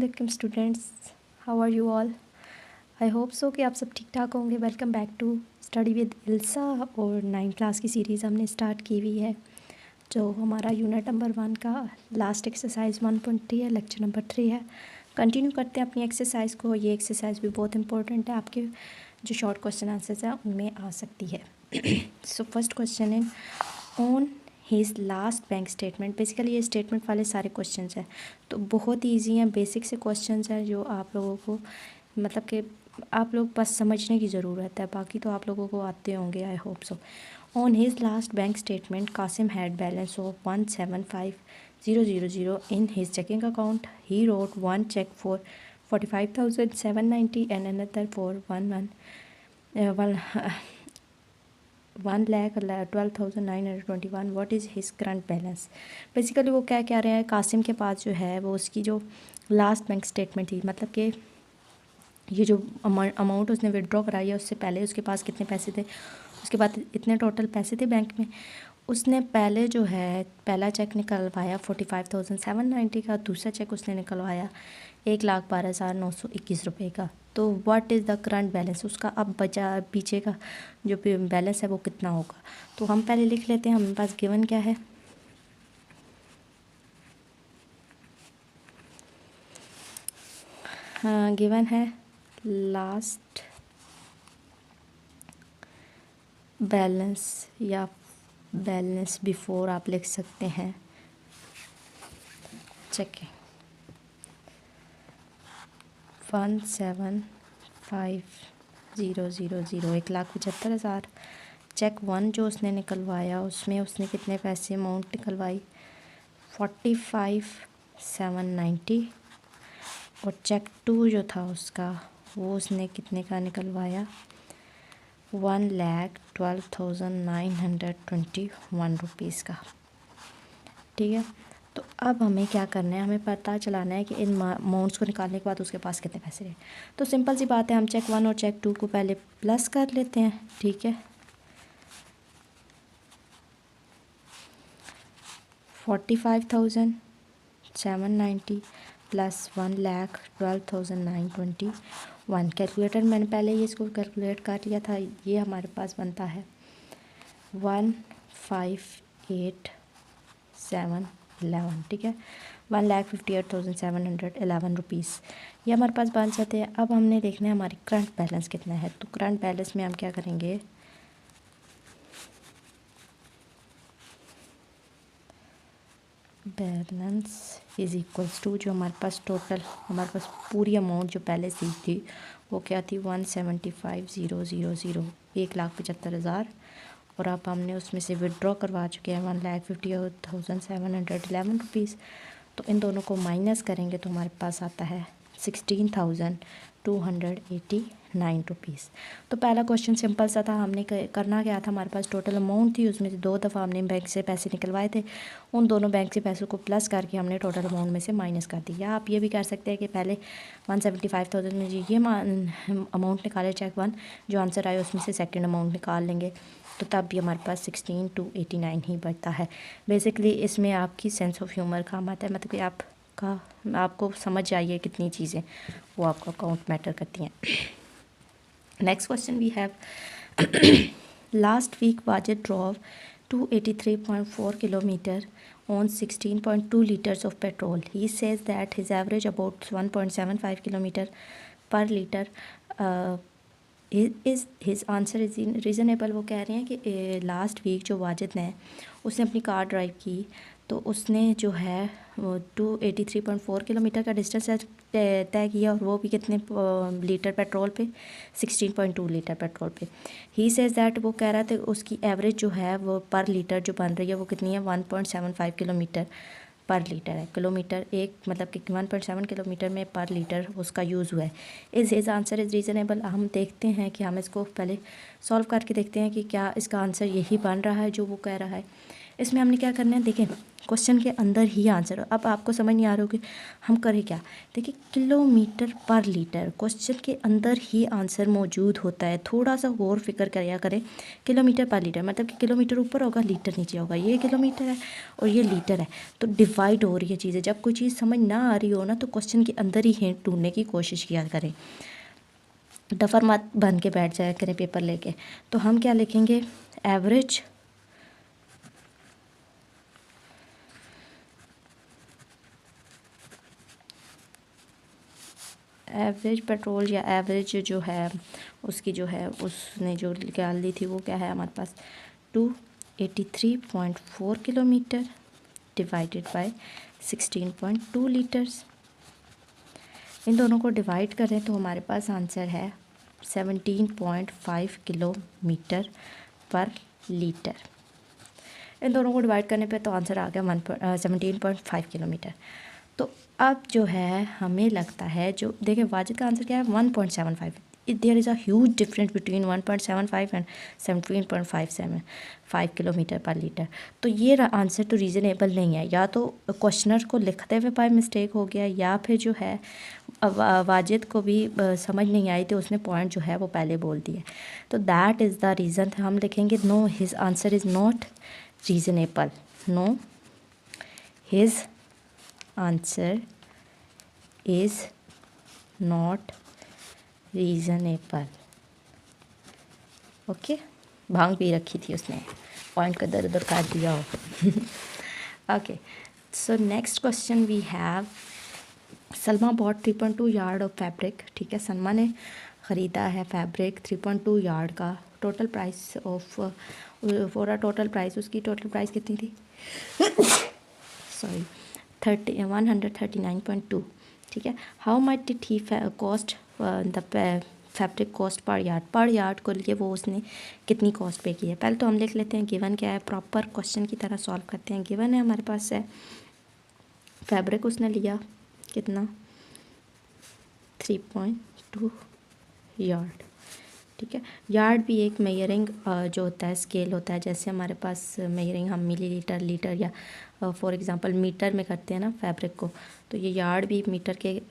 वालेकुम students, how are you all. I hope so कि आप सब ठीक ठाक होंगे। Welcome back to study with Ilsa. और 9th क्लास की सीरीज़ हमने स्टार्ट की हुई है, जो हमारा यूनिट नंबर 1 का लास्ट एक्सरसाइज 1.3 है, लेक्चर नंबर 3 है। कंटिन्यू करते हैं अपनी एक्सरसाइज को। ये एक्सरसाइज भी बहुत इंपॉर्टेंट है, आपके जो शॉर्ट क्वेश्चन आंसर्स हैं उनमें आ सकती है। So first question in on his last bank statement. Basically ये स्टेटमेंट वाले सारे क्वेश्चंस हैं, तो बहुत ही ईजी हैं, बेसिक से क्वेश्चंस हैं जो आप लोगों को मतलब कि आप लोग बस समझने की ज़रूरत है, बाकी तो आप लोगों को आते होंगे, I hope so. On his last bank statement Qasim had balance of 175,000 in his checking account. He wrote one cheque for 45,790 and another for 1,12,921। What is his current balance. Basically वो क्या कह रहे हैं, कासिम के पास जो है वो उसकी जो लास्ट बैंक स्टेटमेंट थी, मतलब कि ये जो अमाउंट उसने विड्रॉ कराई है उससे पहले उसके पास कितने पैसे थे, उसके बाद इतने टोटल पैसे थे बैंक में। उसने पहले जो है पहला चेक निकलवाया 45,790 का, दूसरा चेक उसने निकलवाया 1,12,921 रुपये का। तो what is the current balance, उसका अब बचा पीछे का जो बैलेंस है वो कितना होगा। तो हम पहले लिख लेते हैं, हमारे पास गिवन क्या है, गिवन है लास्ट बैलेंस या बैलेंस बिफोर आप लिख सकते हैं। चेकिंग 175,000, 1,75,000। चेक 1 जो उसने निकलवाया उसमें उसने कितने पैसे अमाउंट निकलवाई 45,790। और चेक 2 जो था उसका वो उसने कितने का निकलवाया 1,12,921 रुपीज़ का। ठीक है, तो अब हमें क्या करना है, हमें पता चलाना है कि इन अमाउंट्स को निकालने के बाद उसके पास कितने पैसे रहे। तो सिंपल सी बात है, हम चेक 1 और चेक 2 को पहले प्लस कर लेते हैं। ठीक है, 45,790 प्लस 1,12,921। कैलकुलेटर मैंने पहले ही इसको कैलकुलेट कर लिया था, ये हमारे पास बनता है 1,58,711। ठीक है, 1,58,711 रुपीज़ ये हमारे पास बन जाते हैं। अब हमने देखना है हमारी करंट बैलेंस कितना है। तो करंट बैलेंस में हम क्या करेंगे, बैलेंस इज़ इक्वल्स टू जो हमारे पास टोटल हमारे पास पूरी अमाउंट जो पहले सी थी वो क्या थी 175,000, 1,75,000। और अब हमने उसमें से विड्रॉ करवा चुके हैं 1,58,711 रुपीज़। तो इन दोनों को माइनस करेंगे तो हमारे पास आता है 16,289 रुपीज़। तो पहला क्वेश्चन सिंपल सा था, हमने करना क्या था, हमारे पास टोटल अमाउंट थी, उसमें से 2 दफ़ा हमने बैंक से पैसे निकलवाए थे, उन दोनों बैंक से पैसों को प्लस करके हमने टोटल अमाउंट में से माइनस कर दिया। आप ये भी कर सकते हैं कि पहले 175,000 में ये अमाउंट निकाले चेक 1, जो आंसर आए उसमें से सेकेंड अमाउंट निकाल लेंगे, तो तब भी हमारे पास 16,289 ही बचता है। बेसिकली इसमें आपकी सेंस ऑफ ह्यूमर काम आता है, मतलब कि आपको समझ आइए कितनी चीज़ें वो आपका अकाउंट मैटर करती हैं। Next question we have last week Wajid drove 283.4 kilometre on 16.2 liters of petrol. He says that his average about 1.75 kilometer per liter. His answer is reasonable. वो कह रहे हैं कि लास्ट वीक जो वाजिद ने उसने अपनी कार ड्राइव की, तो उसने जो है वो 283.4 किलोमीटर का डिस्टेंस तय किया, और वो भी कितने लीटर पेट्रोल पे 16.2 लीटर पेट्रोल पे। ही सेज़ दैट वो कह रहा था उसकी एवरेज जो है वो पर लीटर जो बन रही है वो कितनी है 1.75 किलोमीटर पर लीटर है। किलोमीटर एक मतलब कि 1.7 किलोमीटर में पर लीटर उसका यूज़ हुआ है। Is answer is reasonable. हम देखते हैं कि हम इसको पहले सॉल्व करके देखते हैं कि क्या इसका आंसर यही बन रहा है जो वो कह रहा है। इसमें हमने क्या करना है, देखें क्वेश्चन के अंदर ही आंसर। अब आपको समझ नहीं आ रहा हो कि हम करें क्या। देखिए किलोमीटर पर लीटर, क्वेश्चन के अंदर ही आंसर मौजूद होता है। थोड़ा सा गौर फिक्र किया करें। किलोमीटर पर लीटर मतलब कि किलोमीटर ऊपर होगा, लीटर नीचे होगा। ये किलोमीटर है और ये लीटर है, तो डिवाइड हो रही है चीज़ें। जब कोई चीज़ समझ ना आ रही हो ना, तो क्वेश्चन के अंदर ही हिंट ढूंढने की कोशिश किया करें। डफर मत बन के बैठ जाया करें पेपर लेके। तो हम क्या लिखेंगे, एवरेज पेट्रोल या एवरेज जो है उसकी जो है उसने जो निकाल ली थी वो क्या है हमारे पास 283.4 किलोमीटर डिवाइडेड बाय 16.2 लीटर्स। इन दोनों को डिवाइड करें तो हमारे पास आंसर है 17.5 किलोमीटर पर लीटर। इन दोनों को डिवाइड करने पे तो आंसर आ गया 17.5 किलोमीटर। तो अब जो है हमें लगता है, जो देखिए वाजिद का आंसर क्या है 1.75। There is a huge difference between 1.75 and 17.5 kilometre per litre. तो ये आंसर तो रीज़नेबल नहीं है। या तो क्वेश्चनर को लिखते हुए बाय मिस्टेक हो गया, या फिर जो है वाजिद को भी समझ नहीं आई तो उसने पॉइंट जो है वो पहले बोल दिया। तो दैट इज़ द रीज़न। हम लिखेंगे no, his answer is not reasonable. No, his answer is not reasonable. Okay, भांग पी रखी थी उसने, पॉइंट का दर उधर काट दिया हो। Okay, so next question we have, Salma bought 3.2 yard of fabric. ठीक है, सलमा ने ख़रीदा है फैब्रिक 3.2 यार्ड का। Total price of for a total price, उसकी टोटल प्राइस कितनी थी सॉरी 139.2। ठीक है, how much did he cost the fabric cost per yard को लिए वो उसने कितनी कॉस्ट पे की है। पहले तो हम लिख लेते हैं गिवन क्या है, प्रॉपर क्वेश्चन की तरह सॉल्व करते हैं। गिवन है हमारे पास है फैब्रिक उसने लिया कितना 3.2 यार्ड। ठीक है, यार्ड भी एक मेजरिंग जो होता है स्केल होता है। जैसे हमारे पास मेजरिंग हम मिलीलीटर, लीटर या फॉर एग्जांपल मीटर में करते हैं ना फैब्रिक को, तो ये यार्ड भी मीटर के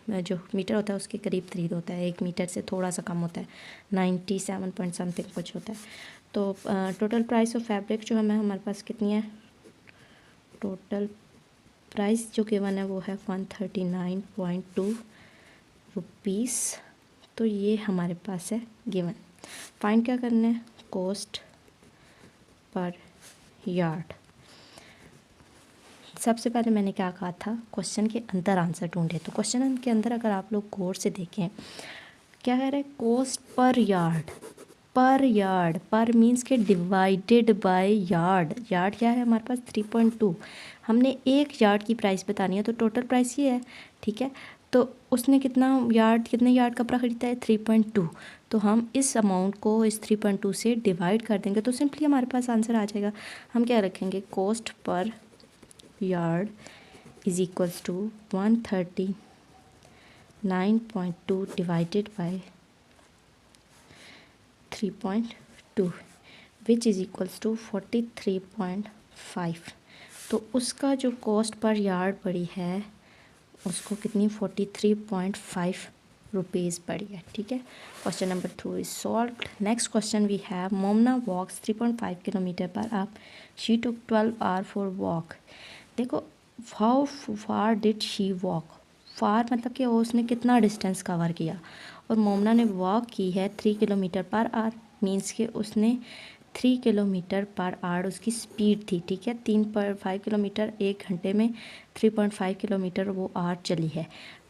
जो मीटर होता है उसके करीब करीब होता है। 1 मीटर से थोड़ा सा कम होता है, 97 पॉइंट समथिंग कुछ होता है। तो टोटल प्राइस ऑफ फैब्रिक जो हमें हमारे पास कितनी है, टोटल प्राइस जो गिवन है वो है 139.2 रुपीज़। तो ये हमारे पास है गिवन। फाइंड क्या करना है, कॉस्ट पर यार्ड। सबसे पहले मैंने क्या कहा था, क्वेश्चन के अंदर आंसर ढूंढे। तो क्वेश्चन के अंदर अगर आप लोग गौर से देखें क्या कह रहे हैं, कॉस्ट पर यार्ड। पर यार्ड, पर मीन्स के डिवाइडेड बाय यार्ड। यार्ड क्या है हमारे पास 3.2। हमने 1 यार्ड की प्राइस बतानी है, तो टोटल प्राइस ये है। ठीक है, तो उसने कितने यार्ड कपड़ा ख़रीदा है 3.2। तो हम इस अमाउंट को इस 3.2 से डिवाइड कर देंगे तो सिंपली हमारे पास आंसर आ जाएगा। हम क्या रखेंगे, cost per yard is equals to 139.2 divided by 3.2 which is equals to 43.5। तो उसका जो कॉस्ट पर यार्ड पड़ी है उसको कितनी 43.5 रुपीज़ पड़ी है। ठीक है, question number 2 is solved. Next question we have, Momna walks 3.5 kilometre per up, she took 12 hour for walk. देखो how far did she walk, far मतलब कि उसने कितना डिस्टेंस कवर किया, और मोमना ने वॉक की है 3 किलोमीटर पर आवर, मीन्स कि उसने 3 किलोमीटर पर आवर उसकी स्पीड थी। ठीक है, 3.5 किलोमीटर 1 घंटे में 3.5 किलोमीटर वो आवर चली है।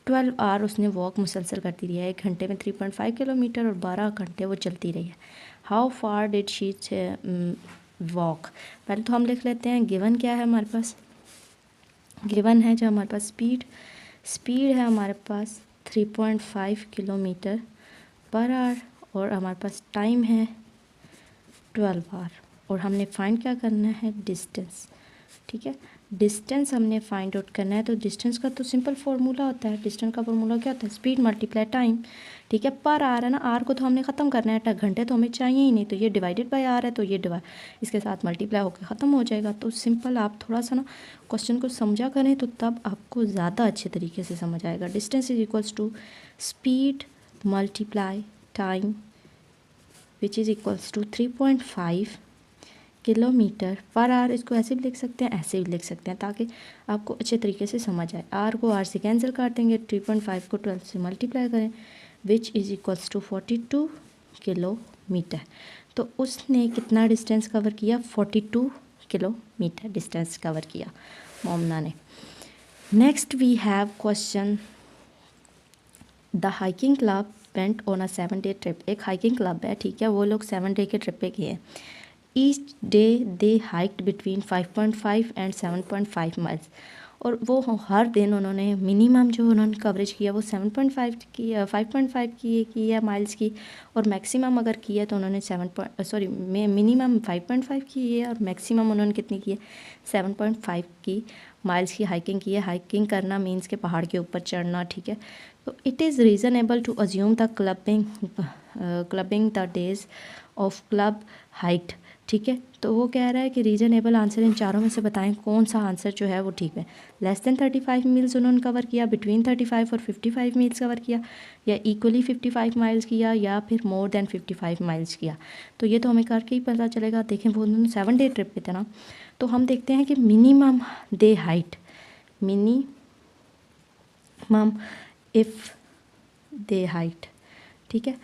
12 आवर उसने वॉक मुसलसल करती रही है, 1 घंटे में 3.5 किलोमीटर और 12 घंटे वो चलती रही है। How far did she walk. पहले तो हम लिख लेते हैं गिवन क्या है हमारे पास, गिवन है जो हमारे पास स्पीड है हमारे पास 3.5 किलोमीटर पर आवर, और हमारे पास टाइम है 12 आवर, और हमने फाइंड क्या करना है, डिस्टेंस। ठीक है, डिस्टेंस हमने फाइंड आउट करना है। तो डिस्टेंस का तो सिंपल फार्मूला होता है, डिस्टेंस का फार्मूला क्या होता है, स्पीड मल्टीप्लाई टाइम। ठीक है। पर आर है ना, आर को तो हमने ख़त्म करना है, घंटे तो हमें चाहिए ही नहीं, तो ये डिवाइडेड बाय आर है, तो ये इसके साथ मल्टीप्लाई होकर ख़त्म हो जाएगा। तो सिंपल आप थोड़ा सा ना क्वेश्चन को समझा करें तो तब आपको ज़्यादा अच्छे तरीके से समझ आएगा। Distance is equals to speed multiply time which is equals to 3.5 kilometre per hour. इसको ऐसे भी लिख सकते हैं, ऐसे भी लिख सकते हैं, ताकि आपको अच्छे तरीके से समझ आए। आर को आर से कैंसिल कर देंगे, 3.5 को 12 से मल्टीप्लाई करें, which is equals to 42 kilometre. तो उसने कितना डिस्टेंस कवर किया? 42 किलोमीटर डिस्टेंस कवर किया मोमना ने। Next we have question, the hiking club went on a 7 day trip. एक हाइकिंग क्लब है, ठीक है, वो लोग 7 डे के ट्रिप पे गए हैं। Each day they hiked between 5.5 and 7.5 miles. और वो हर दिन उन्होंने मिनिमम जो उन्होंने कवरेज किया वो 7.5 की, 5.5 की है माइल्स की, और मैक्सिमम अगर की है तो उन्होंने मिनिमम 5.5 की है और मैक्सिमम उन्होंने कितनी की है? 7.5 की माइल्स की हाइकिंग की है। हाइकिंग करना मीन्स के पहाड़ के ऊपर चढ़ना, ठीक है। तो it is reasonable to assume the clubbing the days of club height, ठीक है। तो वो कह रहा है कि रीजनेबल आंसर इन चारों में से बताएं कौन सा आंसर जो है वो ठीक है। लेस देन 35 मील्स उन्होंने कवर किया, बिटवीन 35 और 55 मील्स कवर किया, या इक्वली 55 माइल्स किया, या फिर मोर देन 55 माइल्स किया। तो ये तो हमें करके ही पता चलेगा। देखें वो उन्होंने 7 डे ट्रिप पे थे ना, तो हम देखते हैं कि minimum day height, minimum if day height, ठीक है।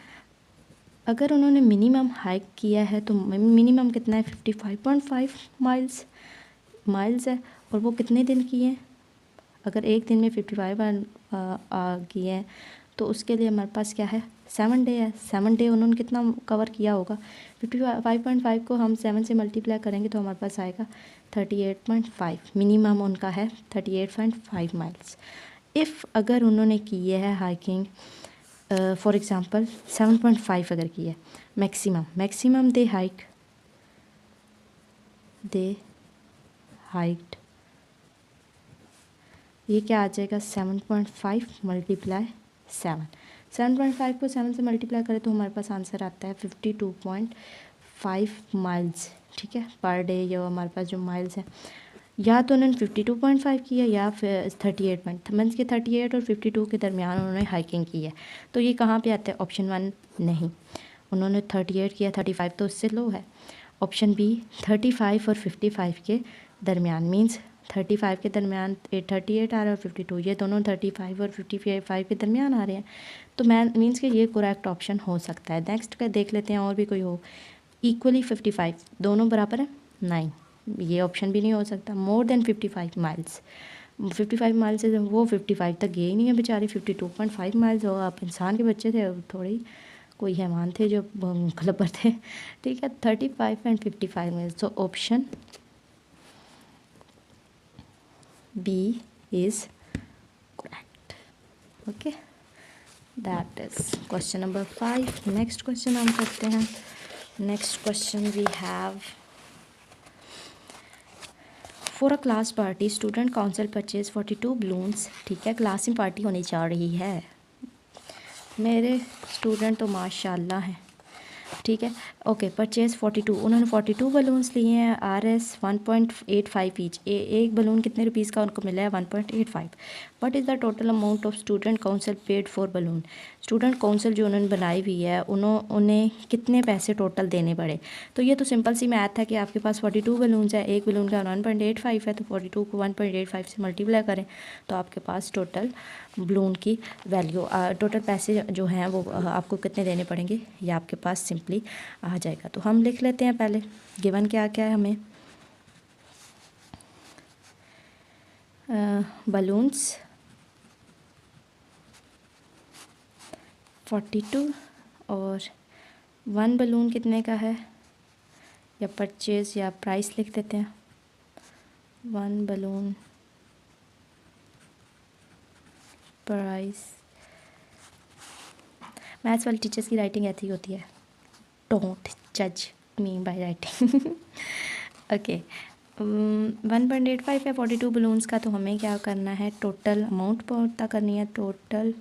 अगर उन्होंने मिनिमम हाइक किया है तो मिनिमम कितना है? 55.5 माइल्स है, और वो कितने दिन किए हैं? अगर एक दिन में 55 किए हैं तो उसके लिए हमारे पास क्या है? 7 डे है। 7 डे उन्होंने कितना कवर किया होगा? 55.5 को हम 7 से मल्टीप्लाई करेंगे तो हमारे पास आएगा 38.5। मिनिमम उनका है 38.5 माइल्स। इफ़ अगर उन्होंने किए है हाइकिंग फॉर एग्ज़ाम्पल 7.5 अगर की है, मैक्सिमम दे हाइट, ये क्या आ जाएगा? 7.5 मल्टीप्लाई 7.5 को 7 से मल्टीप्लाई करें तो हमारे पास आंसर आता है 52.5 माइल्स, ठीक है, पर डे। ये हमारे पास जो माइल्स है, या तो उन्होंने 52.5 किया या फिर 38 और 52 के दरमियान उन्होंने हाइकिंग की है। तो ये कहाँ पे आता है? ऑप्शन 1 नहीं, उन्होंने 38 किया, 35 तो उससे लो है। ऑप्शन बी 35 और 55 के दरमियान, मींस 35 के दरमियान 38 आ रहा है और 52, ये दोनों 35 और 55 के दरमियान आ रहे हैं। तो मींस कि ये करेक्ट ऑप्शन हो सकता है। नेक्स्ट का देख लेते हैं और भी कोई हो। इक्वली 55 दोनों बराबर है? नहीं, ये ऑप्शन भी नहीं हो सकता। मोर देन 55 माइल्स, 55 माइल्स से वो 55 तक गए ही नहीं है बेचारे। 52.5 माइल्स हो, आप इंसान के बच्चे थे, थोड़ी कोई हैवान थे जो क्लबर थे, ठीक है। 35 एंड 55 माइल्स, तो option B is correct. Okay, that is question number 5। Next question हम करते हैं। Next question we have, for a class party student council purchase 42 balloons, ठीक है। क्लास में पार्टी होनी जा रही है, मेरे स्टूडेंट तो माशाल्लाह हैं, ठीक है। ओके, परचेज 42, उन्होंने 42 बलून्स लिए हैं। RS 1.85 ईच, एक बलून कितने रुपीज़ का उनको मिला है? 1.85। What is the total amount of student council paid for balloon. Student council जो उन्होंने बनाई हुई है, उन्हें कितने पैसे टोटल देने पड़े? तो ये तो सिंपल सी मैथ है कि आपके पास 42 बलून्स है, एक बलून का 1.85 है, तो 42 को 1.85 से मल्टीप्लाई करें तो आपके पास टोटल बलून की वैल्यू, टोटल पैसे जो हैं वो आपको कितने देने पड़ेंगे, ये आपके पास सिंपली आ जाएगा। तो हम लिख लेते हैं पहले गिवन क्या क्या है हमें। बलून्स 42 और 1 बलून कितने का है, या परचेज या प्राइस लिख देते हैं। 1 बलून प्राइस, मैथ्स वाले टीचर्स की राइटिंग ऐसी होती है, डोंट जज मी बाय राइटिंग। ओके, 1.85 है 42 बलून्स का, तो हमें क्या करना है? टोटल अमाउंट पता करनी है। टोटल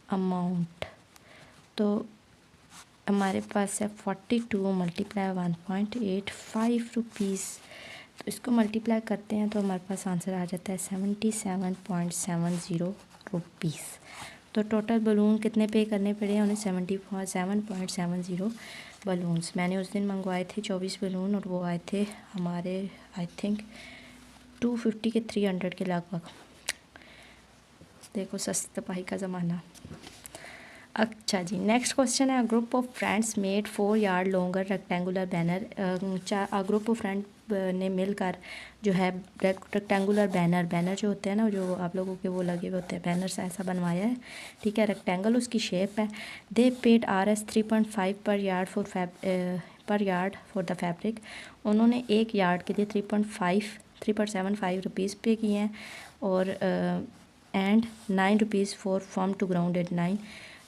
अमाउंट तो हमारे पास है 42 मल्टीप्लाई 1.85 रुपीज़। तो इसको मल्टीप्लाई करते हैं तो हमारे पास आंसर आ जाता है 77.70 रुपीज़। तो टोटल बलून कितने पे करने पड़े उन्हें 77.70 बलून्स। मैंने उस दिन मंगवाए थे 24 बलून और वो आए थे हमारे आई थिंक 250 के 300 के लगभग। देखो सस्ती तपाई का ज़माना। अच्छा जी, नेक्स्ट क्वेश्चन है, group of friends made 4 yard longer rectangular banner. Group of friend ने मिलकर जो है रेक्टेंगुलर बैनर जो होते हैं ना, जो आप लोगों के वो लगे हुए होते हैं बैनर से, ऐसा बनवाया है, ठीक है, रेक्टेंगल उसकी शेप है। दे पेड RS 3.5 पर यार्ड फॉर द फैब्रिक। उन्होंने 1 यार्ड के लिए 3.75 रुपीज़ पे किए हैं और and 9 rupees for form to grounded. 9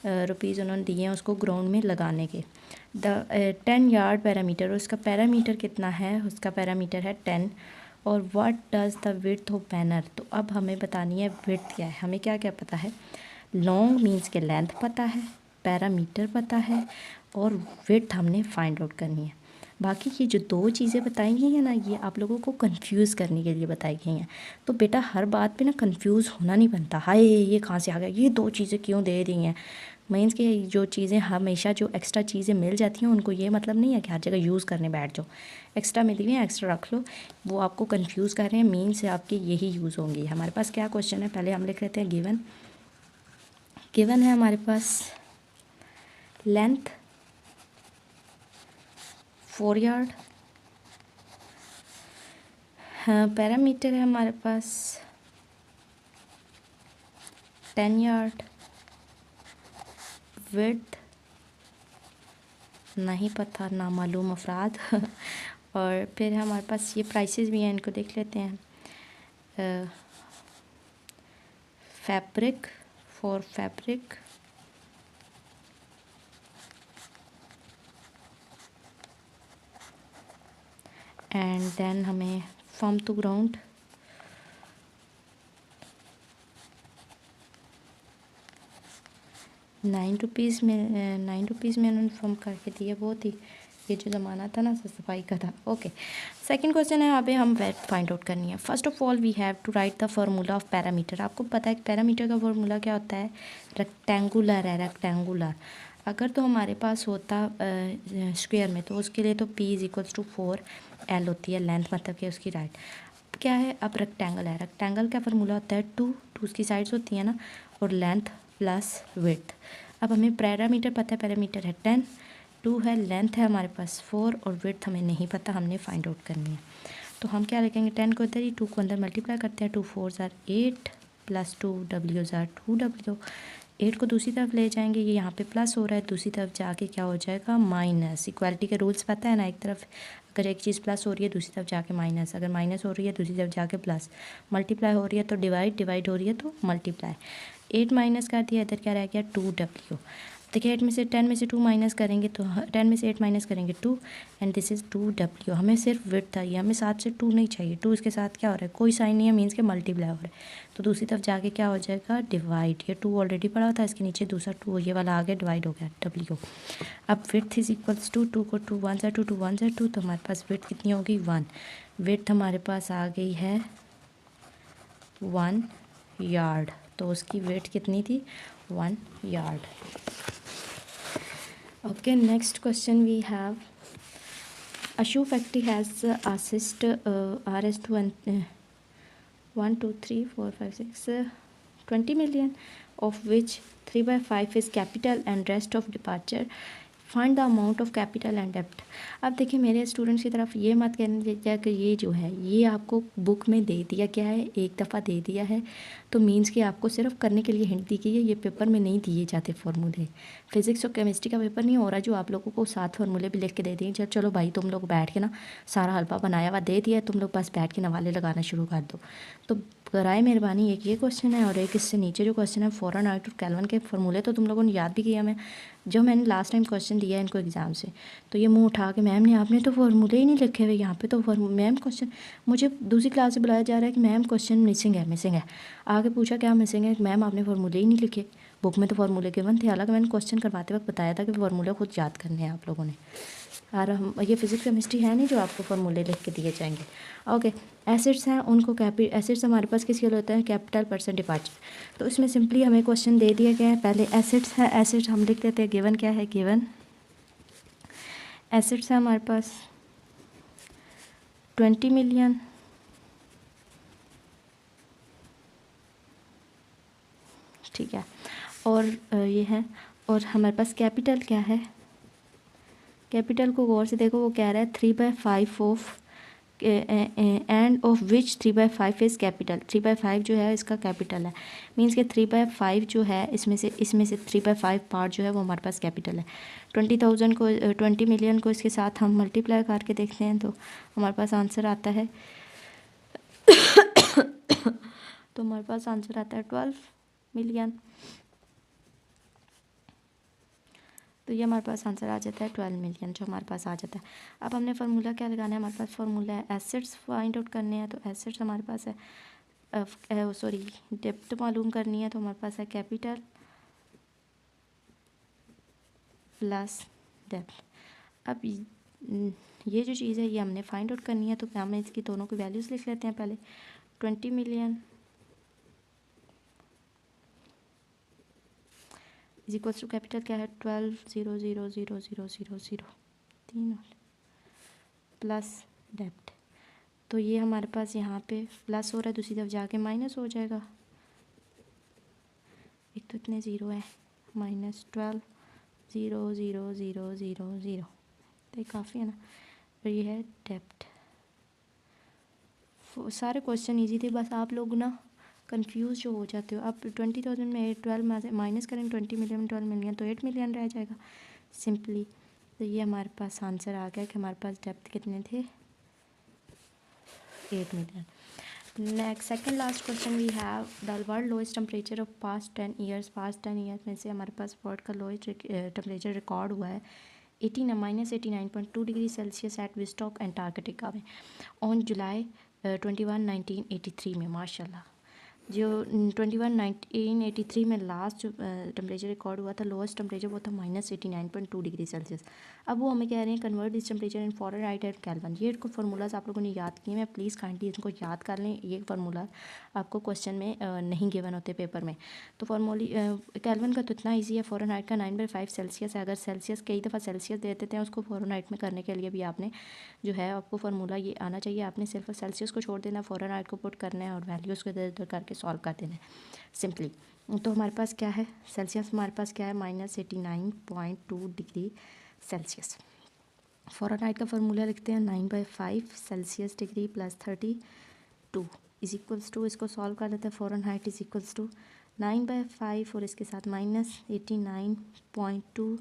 rupees उन्होंने दिए हैं उसको ग्राउंड में लगाने के। द 10 यार्ड पैरामीटर, उसका पैरामीटर कितना है, उसका पैरामीटर है 10। और what does the width of banner. तो अब हमें बतानी है विड्थ क्या है। हमें क्या क्या पता है, लॉन्ग मीन्स के लेंथ पता है, पैरामीटर पता है और विड्थ हमने फाइंड आउट करनी है। बाकी ये जो 2 चीज़ें बताई गई हैं ना, ये आप लोगों को कंफ्यूज करने के लिए बताई गई हैं। तो बेटा हर बात पे ना कंफ्यूज होना नहीं बनता, हाय ये कहाँ से आ गया, ये 2 चीज़ें क्यों दे रही हैं। मीन्स कि जो चीज़ें हमेशा जो एक्स्ट्रा चीज़ें मिल जाती हैं उनको ये मतलब नहीं है कि हर जगह यूज़ करने बैठ जाओ। एक्स्ट्रा मिली हुई है, एक्स्ट्रा रख लो। वो आपको कंफ्यूज कर रहे हैं, मीन्स से आपके यही यूज़ होंगी। हमारे पास क्या क्वेश्चन है, पहले हम लिख लेते हैं गिवन है हमारे पास लेंथ 4 यार्ड, हाँ, पैरामीटर है हमारे पास 10 यार्ड, विड्थ नहीं पता, नामालूम अफराद और फिर हमारे पास ये प्राइसेस भी हैं, इनको देख लेते हैं। फैब्रिक एंड देन हमें फॉर्म टू ग्राउंड, ₹9 में उन्होंने फॉर्म करके दिया। बहुत ही ये जो ज़माना था ना सफाई का था। ओके, सेकंड क्वेश्चन है, यहाँ पे हम वेट फाइंड आउट करनी है। First of all we have to write the formula of perimeter. आपको पता है कि पैरामीटर का फार्मूला क्या होता है, रेक्टेंगुलर है, रेक्टेंगुलर। अगर तो हमारे पास होता स्क्वायर में तो उसके लिए तो P = 4L होती है लेंथ, मतलब कि उसकी राइट क्या है। अब रेक्टेंगल है, रेक्टेंगल का फार्मूला होता है 2 उसकी साइड्स होती हैं ना, और लेंथ प्लस विड्थ। अब हमें पैरामीटर पता है, पैरामीटर है 10, 2 है, लेंथ है हमारे पास 4 और विड्थ हमें नहीं पता, हमने फाइंड आउट करनी है। तो हम क्या लिखेंगे, 10 को इधर ही 2 को अंदर मल्टीप्लाई करते हैं। 2 4 = 8 प्लस 2 W = 2W। 8 को दूसरी तरफ ले जाएंगे, ये यहाँ पे प्लस हो रहा है, दूसरी तरफ जाके क्या हो जाएगा, माइनस। इक्वालिटी के रूल्स पता है ना, एक तरफ अगर एक चीज़ प्लस हो रही है दूसरी तरफ जाके माइनस, अगर माइनस हो रही है दूसरी तरफ जाके प्लस, मल्टीप्लाई हो रही है तो डिवाइड हो रही है तो मल्टीप्लाई। 8 माइनस कर दिया, इधर क्या रह गया 2W। देखिए 10 में से 2 माइनस करेंगे तो 10 में से 8 माइनस करेंगे 2 एंड दिस इज़ 2W। हमें सिर्फ विड्थ चाहिए, हमें 7 से 2 नहीं चाहिए। 2 इसके साथ क्या हो रहा है, कोई साइन नहीं है, मीन्स के मल्टीप्लाई हो रहा है, तो दूसरी तरफ जाके क्या हो जाएगा, डिवाइड। ये 2 ऑलरेडी पड़ा था, इसके नीचे दूसरा 2 ये वाला आ गया, डिवाइड हो गया W। अब विड्थ = 2 को 2 1 = 2 2 1 = 2, तो हमारे पास विड्थ कितनी होगी 1। विड्थ हमारे पास आ गई है 1 यार्ड, तो उसकी विड्थ कितनी थी 1 yard. Okay, next question we have, a shoe factory has assist RS to 1 2 3 4 5 6 20 million, of which 3/5 is capital and rest of departure. Find the amount of capital and डेप्ट। अब देखिए मेरे स्टूडेंट्स की तरफ ये मत कहने दीजिए कि ये जो है ये आपको बुक में दे दिया क्या है, एक दफ़ा दे दिया है, तो मीन्स कि आपको सिर्फ करने के लिए हिंट दी गई है, ये पेपर में नहीं दिए जाते फार्मूले। फिज़िक्स और केमिस्ट्री का पेपर नहीं हो रहा जो आप लोगों को 7 फार्मूले भी लिख के दे दिए, चलो भाई तुम लोग बैठ के ना सारा हलवा बनाया हुआ दे दिया, तुम लोग बस बैठ के नवाले लगाना शुरू कर दो। तो कराए मेहरबानी, एक ये क्वेश्चन है और एक इससे नीचे जो क्वेश्चन है फ़ारेनहाइट और केल्विन के फार्मूले तो तुम लोगों ने याद भी किया मैं जो मैंने लास्ट टाइम क्वेश्चन दिया इनको एग्ज़ाम से, तो ये मुंह उठा के मैम ने आपने तो फार्मूले ही नहीं लिखे हुए यहाँ पे, तो मैम क्वेश्चन मुझे दूसरी क्लास से बुलाया जा रहा है कि मैम क्वेश्चन मिसिंग है। आगे पूछा क्या मिसिंग है, मैम आपने फार्मूले ही नहीं लिखे, बुक में तो फार्मूले गिवन थे, हालांकि मैंने क्वेश्चन करवाते वक्त बताया था कि फार्मूले खुद याद करने हैं आप लोगों ने। और हम ये फिजिक्स केमिस्ट्री है नहीं जो आपको फार्मूले लिख के दिए जाएंगे। ओके, एसिड्स हैं उनको एसिड्स हमारे पास किस लिए होते हैं, कैपिटल परसेंट डिपार्चर। तो इसमें सिंपली हमें क्वेश्चन दे दिया गया है, पहले एसिड्स है, एसिड्स हम लिख देते हैं, गिवन क्या है, गिवन एसिड्स है हमारे पास 20 मिलियन, ठीक है, और ये है, और हमारे पास कैपिटल क्या है, कैपिटल को गौर से देखो, वो कह रहा है 3/5 of end of which 3/5 is capital. 3/5 जो है इसका कैपिटल है, मीन्स के 3/5 जो है इसमें से 3/5 पार्ट जो है वो हमारे पास कैपिटल है। 20,000 को 20 मिलियन को इसके साथ हम मल्टीप्लाई करके देखते हैं तो हमारे पास आंसर आता है तो हमारे पास आंसर आता है 12 मिलियन। तो ये हमारे पास आंसर आ जाता है 12 मिलियन जो हमारे पास आ जाता है। अब हमने फार्मूला क्या लगाना है, हमारे पास फार्मूला है एसिड्स फाइंड आउट करने हैं, तो एसिड्स हमारे पास है सॉरी डेप्थ मालूम करनी है, तो हमारे पास है कैपिटल प्लस डेप्थ। अब ये जो चीज़ है ये हमने फाइंड आउट करनी है, तो हम इसकी दोनों की वैल्यूज़ लिख लेते हैं। पहले 20 million is equal to capital क्या है 12,000,000 3 प्लस डेप्थ। तो ये हमारे पास यहाँ पे प्लस हो रहा है, दूसरी तरफ जाके माइनस हो जाएगा, एक तो इतने ज़ीरो है, -12,000,000 तो ये काफ़ी है ना। और ये है डेप्थ। सारे क्वेश्चन इजी थे, बस आप लोग ना कंफ्यूज जो हो जाते हो। आप 20,000 में 12 माइनस करें 20 मिलियन 12 मिलियन तो 8 मिलियन रह जाएगा सिंपली। तो ये हमारे पास आंसर आ गया कि हमारे पास डेप्थ कितने थे, 8 million. Next second last question we have the world lowest temperature of past 10 years. Past 10 years में से हमारे पास वर्ल्ड का लोएस्ट टेम्परेचर रिकॉर्ड हुआ है -89.2 degree Celsius at Vostok Antarctica में ऑन जुलाई 21 1983 में। माशाल्लाह, जो 21 1983 में लास्ट टेम्परेचर रिकॉर्ड हुआ था, लोएस्ट टेम्परेचर वो था -89.2 डिग्री सेल्सियस। अब वो हमें कह रहे हैं convert this temperature in Fahrenheit and kelvin. ये इनको फार्मूलाज आप लोगों ने याद किए हैं, प्लीज़ काइंडली इनको याद कर लें। ये फार्मूला आपको क्वेश्चन में नहीं गिवन होते पेपर में। तो फार्मूली केल्विन का तो इतना ईजी है, फ़ारेनहाइट का 9/5 सेल्सियस है। अगर सेल्सियस कई दफ़ा सेल्सियस दे देते हैं, उसको फ़ारेनहाइट में करने के लिए भी आपने जो है आपको फार्मूला ये आना चाहिए। आपने सिर्फ सेल्सियस को छोड़ देना, फ़ारेनहाइट को पुट करना है और वैल्यूज़ को इधर उधर करके सॉल्व कर देना है सिंपली। तो हमारे पास क्या है, सेल्सियस हमारे पास क्या है -89.2 डिग्री सेल्सियस। फ़ारेनहाइट का फार्मूला लिखते हैं 9/5 Celsius degree plus 32 is equals to, इसको सॉल्व कर लेते हैं। फ़ारेनहाइट इज इक्वल्स टू 9/5 और इसके साथ -89.2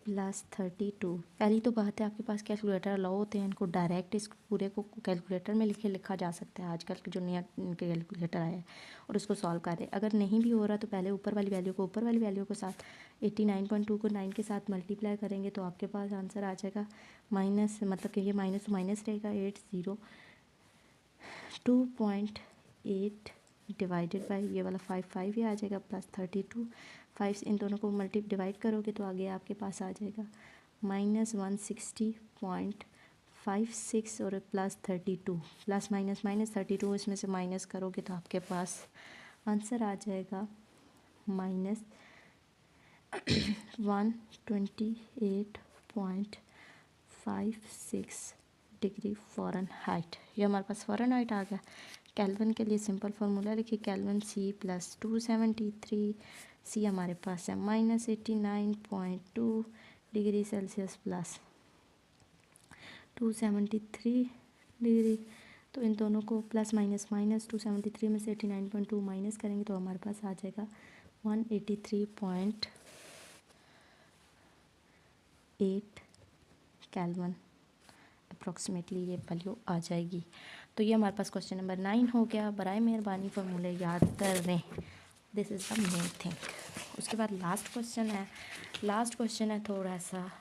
प्लस 32। पहली तो बात है आपके पास कैलकुलेटर अलाउ होते हैं, इनको डायरेक्ट इस पूरे को कैलकुलेटर में लिखा जा सकता है आजकल के जो नया कैलकुलेटर आया है, और उसको सॉल्व करें। अगर नहीं भी हो रहा तो पहले ऊपर वाली वैल्यू को ऊपर वाली वैल्यू के साथ 89.2 को 9 के साथ मल्टीप्लाई करेंगे तो आपके पास आंसर आ जाएगा माइनस, मतलब कि ये माइनस तो माइनस रहेगा 802.8 डिवाइडेड बाई ये वाला 5 ये आ जाएगा प्लस 32। 5 इन दोनों को डिवाइड करोगे तो आगे आपके पास आ जाएगा -160.56 और प्लस 32 प्लस माइनस -32, इसमें से माइनस करोगे तो आपके पास आंसर आ जाएगा -128.56 डिग्री फ़ारेनहाइट। ये हमारे पास फ़ारेनहाइट आ गया। केल्विन के लिए सिंपल फार्मूला लिखिए, केल्विन C प्लस 273, C हमारे पास है -89.2 डिग्री सेल्सियस प्लस 273 डिग्री। तो इन दोनों को प्लस माइनस 273 में से 89.2 माइनस करेंगे तो हमारे पास आ जाएगा 183.8 केल्विन अप्रॉक्सीमेटली ये वैल्यू आ जाएगी। तो ये हमारे पास क्वेश्चन नंबर 9 हो गया। बराए मेहरबानी फार्मूले याद कर लें, this is the main thing. उसके बाद लास्ट क्वेश्चन है थोड़ा सा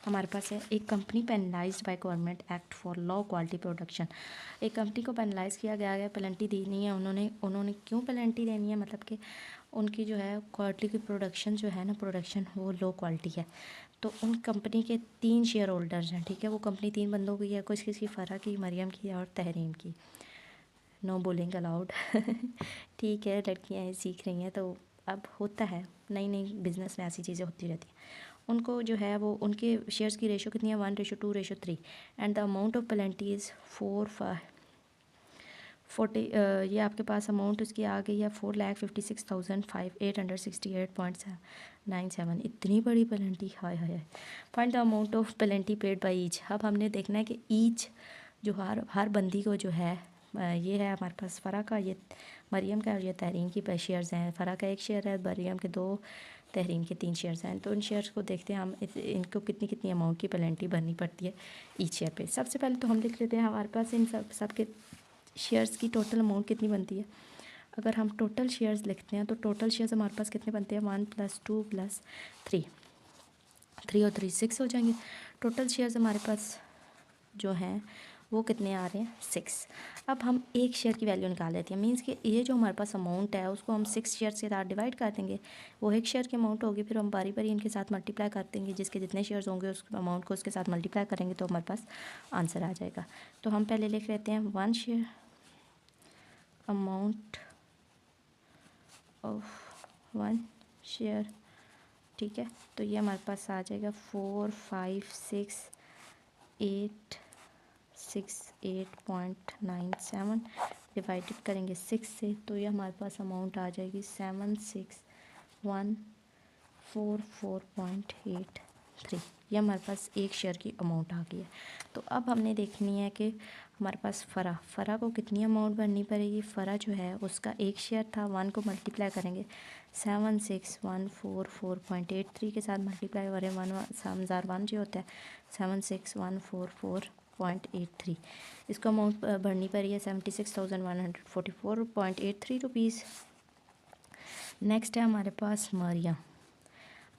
हमारे पास है। एक company penalised by government act for low quality production. एक कंपनी को पेनलाइज किया गया पेनल्टी देनी है उन्होंने क्यों पेनल्टी देनी है, मतलब कि उनकी जो है क्वालिटी की प्रोडक्शन जो है ना, प्रोडक्शन वो लो क्वालिटी है। तो उन कंपनी के 3 शेयर होल्डर्स हैं, ठीक है। वो कंपनी 3 बंदों की है, कुछ किसी फ़रा की, मरियम की और तहरीम की। नो बोलिंग अलाउड ठीक है, लड़कियाँ सीख रही हैं तो अब होता है, नई नई बिज़नेस में ऐसी चीज़ें होती रहती हैं। उनको जो है वो उनके शेयर्स की रेशो कितनी है, 1:2:3 and the amount of penalty is 40। ये आपके पास अमाउंट उसकी आ गई है 4,56,868.97। इतनी बड़ी penalty, hi hi. Find the amount of penalty paid by each. अब हमने देखना है कि ईच जो हर बंदी को जो है, ये है हमारे पास फ़रा का, ये मरियम का और ये तहरीम की शेयर्स हैं। फ़रा का 1 शेयर है, मरियम के 2, तहरीम के 3 शेयर्स हैं। तो इन शेयर्स को देखते हैं हम, इनको कितनी कितनी अमाउंट की पेनल्टी भरनी पड़ती है ईच शेयर पे। सबसे पहले तो हम देख लेते हैं हमारे पास इन सब के शेयर्स की टोटल अमाउंट कितनी बनती है। अगर हम टोटल शेयर्स लिखते हैं तो टोटल शेयर्स हमारे पास कितने बनते हैं, 1 + 2 + 3, 3 और 3 6 हो जाएंगे। टोटल शेयर्स हमारे पास जो हैं वो कितने आ रहे हैं, 6। अब हम एक शेयर की वैल्यू निकाल लेते हैं, मींस कि ये जो हमारे पास अमाउंट है उसको हम 6 शेयर्स के साथ डिवाइड कर देंगे। वो एक शेयर की अमाउंट होगी, फिर हम बारी बारी इनके साथ मल्टीप्लाई कर देंगे, जिसके जितने शेयर्स होंगे उस अमाउंट को उसके साथ मल्टीप्लाई करेंगे तो हमारे पास आंसर आ जाएगा। तो हम पहले लिख लेते हैं 1 शेयर अमाउंट ऑफ 1 शेयर, ठीक है। तो ये हमारे पास आ जाएगा 4,5,6,8.97 डिवाइडेड करेंगे 6 से, तो ये हमारे पास अमाउंट आ जाएगी 7,6,144.83। ये हमारे पास एक शेयर की अमाउंट आ गई है। तो अब हमने देखनी है कि हमारे पास फ़रा को कितनी अमाउंट भरनी पड़ेगी। फ़रा जो है उसका 1 शेयर था, 1 को मल्टीप्लाई करेंगे 7,6,144.83 के साथ मल्टीप्लाई करें, 1 जो होता है 7,6,144.83। इसको अमाउंट भरनी पड़ी है 76,144.83 रुपीज़। नेक्स्ट है हमारे पास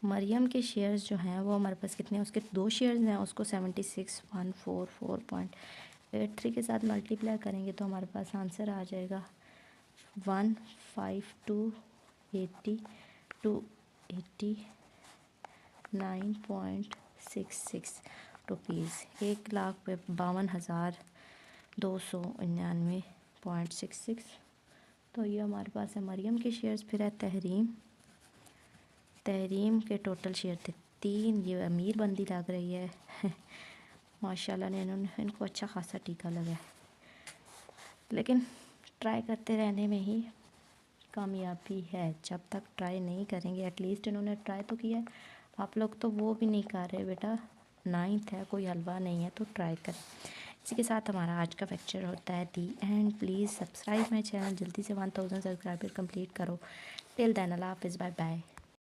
मरियम के शेयर्स जो हैं वो हमारे पास कितने हैं, उसके 2 शेयर्स हैं, उसको 76,144.83 के साथ मल्टीप्लाई करेंगे तो हमारे पास आंसर आ जाएगा 152,80,289.66 रुपीज़, 1,52,299.66। तो ये हमारे पास है मरियम के शेयर्स। फिर है तहरीम के टोटल शेयर थे 3। ये अमीर बंदी लग रही है माशाल्लाह ने इनको अच्छा खासा टीका लगा है, लेकिन ट्राई करते रहने में ही कामयाबी है। जब तक ट्राई नहीं करेंगे, एटलीस्ट इन्होंने ट्राई तो किया है, आप लोग तो वो भी नहीं कर रहे। बेटा 9th है, कोई हलवा नहीं है, तो ट्राई करें। इसी के साथ हमारा आज का लेक्चर होता है the end. Please subscribe my channel, जल्दी से 1000 सब्सक्राइबर कंप्लीट करो। टिल देन अल्लाह हाफिज़, बाय बाय।